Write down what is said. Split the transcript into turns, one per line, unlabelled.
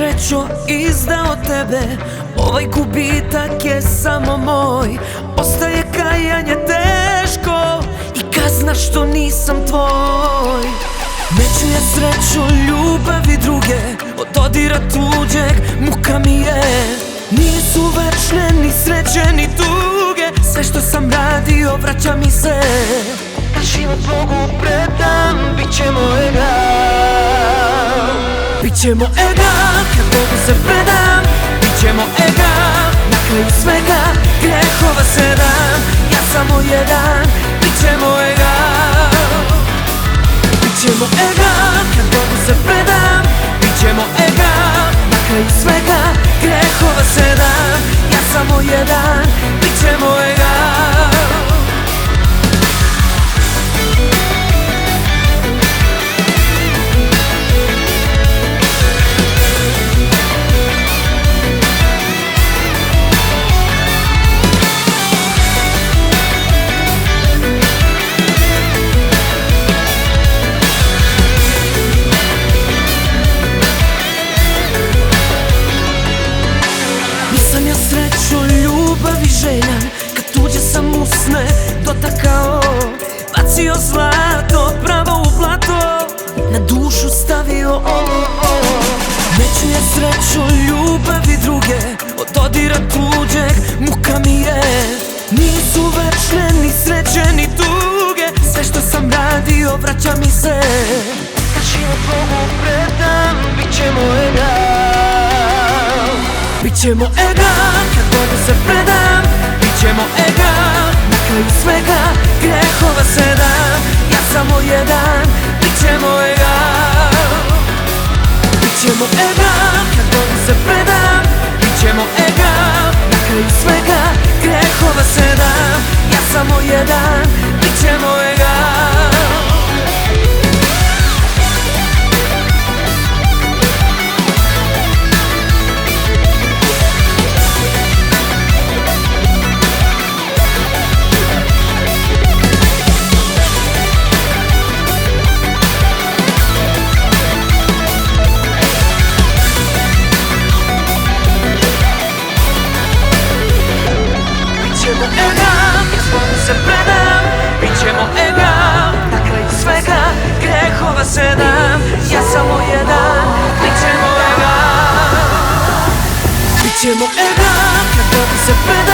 srećo izdao tebe, ovaj gubitak je samo moj. Ostaje kajanje teško i kazna što nisam tvoj. Neću ja sreću ljubavi druge, od dodira tuđeg muka mi je. Nisu večne ni sreće ni tuge, sve što sam radio vraća mi se. Život Bogu predam, bit ćemo egal. Bićemo egal, kad Bogu se predam. Bićemo egal, na kraju svega grehova 7. Ja samo jedan, bićemo egal. Bićemo egal, kad Bogu se predam. Bićemo egal, na kraju svega grehova 7. Ja samo jedan, bićemo egal. Nisam ja sreću, ljubav i želja, kad tuđe sam usne dotakao. Bacio zlato pravo u blato, na dušu stavio ovo. Neću ja sreću, ljubav i druge, od dodira tuđeg muka mi je. Nisu večne ni sreće ni tuge, sve što sam radio vraća mi se. Kad život Bogu predam, bit ćemo egal. Bićemo egal, kad Bogu se predam. Bićemo egal, na kraju svega grehova 7. Ja samo jedan, bićemo egal. Bićemo egal, kad Bogu se predam. Bićemo egal, na kraju svega grehova 7. Ja samo jedan, bićemo egal. Bićemo egal, kad Bogu se predam. Bićemo egal, na kraju svega grehova 7. Ja samo jedan, bićemo egal. Bićemo egal, kad Bogu se predam.